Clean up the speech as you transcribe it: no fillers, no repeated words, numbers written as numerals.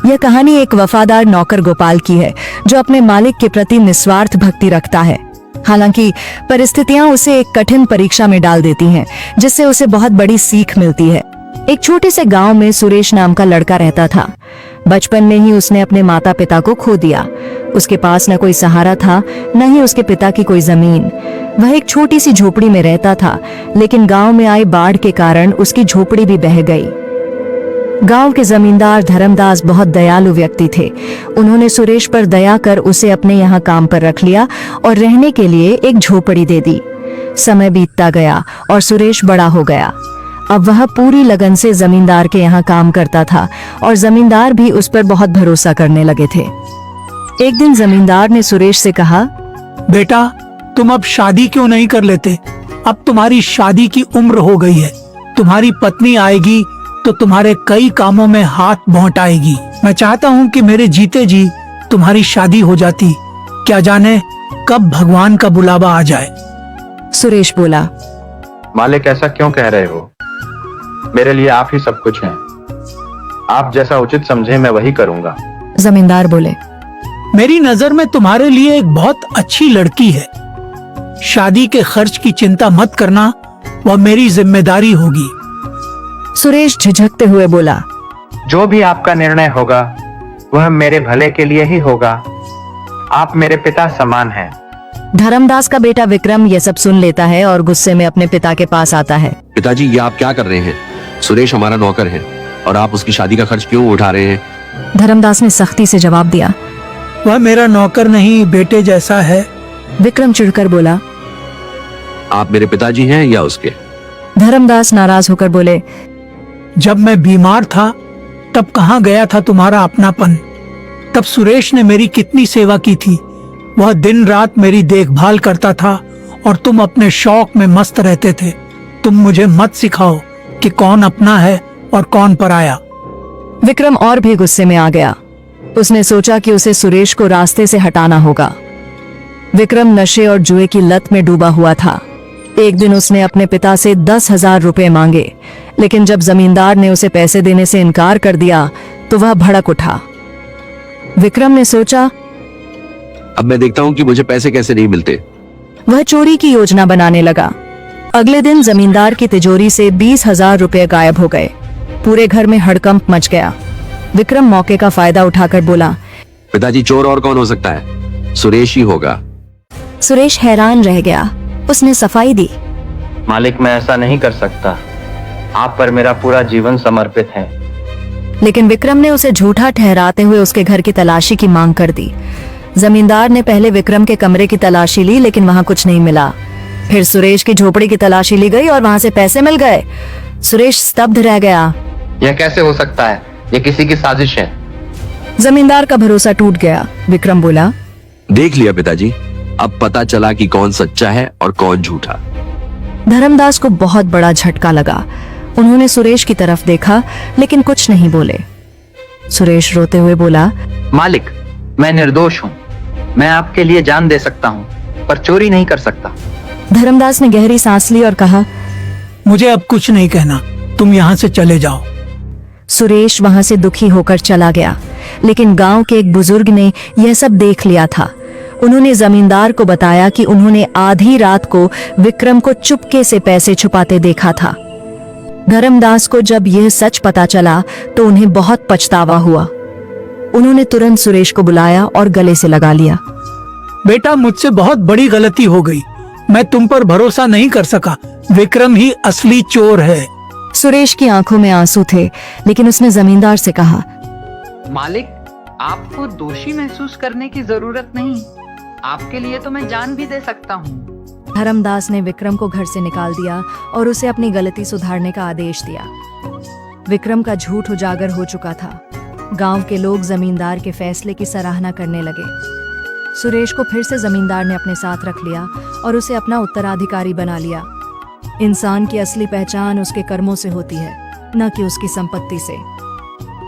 यह कहानी एक वफादार नौकर गोपाल की है जो अपने मालिक के प्रति निस्वार्थ भक्ति रखता है। हालांकि परिस्थितियां उसे एक कठिन परीक्षा में डाल देती हैं, जिससे उसे बहुत बड़ी सीख मिलती है। एक छोटे से गांव में सुरेश नाम का लड़का रहता था। बचपन में ही उसने अपने माता पिता को खो दिया। उसके पास न कोई सहारा था, न ही उसके पिता की कोई जमीन। वह एक छोटी सी झोपड़ी में रहता था, लेकिन गांव में आई बाढ़ के कारण उसकी झोपड़ी भी बह गई। गांव के जमींदार धर्मदास बहुत दयालु व्यक्ति थे। उन्होंने सुरेश पर दया कर उसे अपने यहाँ काम पर रख लिया और रहने के लिए एक झोपड़ी दे दी। समय बीतता गया और सुरेश बड़ा हो गया। अब वह पूरी लगन से जमींदार के यहाँ काम करता था और जमींदार भी उस पर बहुत भरोसा करने लगे थे। एक दिन जमींदार ने सुरेश से कहा, बेटा, तुम अब शादी क्यों नहीं कर लेते? अब तुम्हारी शादी की उम्र हो गई है। तुम्हारी पत्नी आएगी तो तुम्हारे कई कामों में हाथ बौंटाएगी। मैं चाहता हूँ कि मेरे जीते जी तुम्हारी शादी हो जाती। क्या जाने कब भगवान का बुलावा आ जाए। सुरेश बोला, मालिक, ऐसा क्यों कह रहे हो? मेरे लिए आप ही सब कुछ हैं। आप जैसा उचित समझे मैं वही करूंगा। जमींदार बोले, मेरी नजर में तुम्हारे लिए एक बहुत अच्छी लड़की है। शादी के खर्च की चिंता मत करना, वह मेरी जिम्मेदारी होगी। सुरेश झिझकते हुए बोला, जो भी आपका निर्णय होगा वह मेरे भले के लिए ही होगा। आप मेरे पिता समान हैं। धर्मदास का बेटा विक्रम यह सब सुन लेता है और गुस्से में अपने पिता के पास आता है। पिताजी, ये आप क्या कर रहे हैं? सुरेश हमारा नौकर है और आप उसकी शादी का खर्च क्यों उठा रहे हैं? धर्मदास ने सख्ती से जवाब दिया, वह मेरा नौकर नहीं, बेटे जैसा है। विक्रम चिढ़कर बोला, आप मेरे पिताजी हैं या उसके? धर्मदास नाराज होकर बोले, जब मैं बीमार था तब कहाँ गया था तुम्हारा अपनापन? तब सुरेश ने मेरी कितनी सेवा की थी। वह दिन रात मेरी देखभाल करता था और तुम अपने शौक में मस्त रहते थे। तुम मुझे मत सिखाओ कि कौन अपना है और कौन पराया। विक्रम और भी गुस्से में आ गया। उसने सोचा कि उसे सुरेश को रास्ते से हटाना होगा। विक्रम नशे और जुए की लत में डूबा हुआ था। एक दिन उसने अपने पिता से 10,000 रुपए मांगे, लेकिन जब जमींदार ने उसे पैसे देने से इनकार कर दिया तो वह भड़क उठा। विक्रम ने सोचा, अब मैं देखता हूँ कि मुझे पैसे कैसे नहीं मिलते। वह चोरी की योजना बनाने लगा। अगले दिन जमींदार की तिजोरी से 20,000 रुपए गायब हो गए। पूरे घर में हड़कंप मच गया। विक्रम मौके का फायदा उठाकर बोला, पिताजी, चोर और कौन हो सकता है? सुरेश ही होगा। सुरेश हैरान रह गया। उसने सफाई दी, मालिक, मैं ऐसा नहीं कर सकता। आप पर मेरा पूरा जीवन समर्पित है। लेकिन विक्रम ने उसे झूठा ठहराते हुए उसके घर की तलाशी की मांग कर दी। जमींदार ने पहले विक्रम के कमरे की तलाशी ली, लेकिन वहां कुछ नहीं मिला। फिर सुरेश की झोपड़ी की तलाशी ली गई और वहां से पैसे मिल गए। सुरेश स्तब्ध रह गया। यह कैसे हो सकता है? यह किसी की साजिश है। जमींदार का भरोसा टूट गया। विक्रम बोला, देख लिया पिताजी, अब पता चला कि कौन सच्चा है और कौन झूठा। धर्मदास को बहुत बड़ा झटका लगा। उन्होंने सुरेश की तरफ देखा, लेकिन कुछ नहीं बोले। सुरेश रोते हुए बोला, मालिक, मैं निर्दोष हूँ। मैं आपके लिए जान दे सकता हूँ, पर चोरी नहीं कर सकता। धर्मदास ने गहरी सांस ली और कहा, मुझे अब कुछ नहीं कहना, तुम यहाँ से चले जाओ। सुरेश वहां से दुखी होकर चला गया। लेकिन गांव के एक बुजुर्ग ने यह सब देख लिया था। उन्होंने जमींदार को बताया कि उन्होंने आधी रात को विक्रम को चुपके से पैसे छुपाते देखा था। धर्मदास को जब यह सच पता चला तो उन्हें बहुत पछतावा हुआ। उन्होंने तुरंत सुरेश को बुलाया और गले से लगा लिया। बेटा, मुझसे बहुत बड़ी गलती हो गई। मैं तुम पर भरोसा नहीं कर सका। विक्रम ही असली चोर है। सुरेश की आंखों में आंसू थे, लेकिन उसने जमींदार से कहा, मालिक, आपको दोषी महसूस करने की जरूरत नहीं। आपके लिए तो मैं जान भी दे सकता हूँ। धर्मदास ने विक्रम को घर से निकाल दिया और उसे अपनी गलती सुधारने का आदेश दिया। विक्रम का झूठ उजागर हो चुका था। गांव के लोग जमींदार के फैसले की सराहना करने लगे। सुरेश को फिर से जमींदार ने अपने साथ रख लिया और उसे अपना उत्तराधिकारी बना लिया। इंसान की असली पहचान उसके कर्मों से होती है, न कि उसकी संपत्ति से।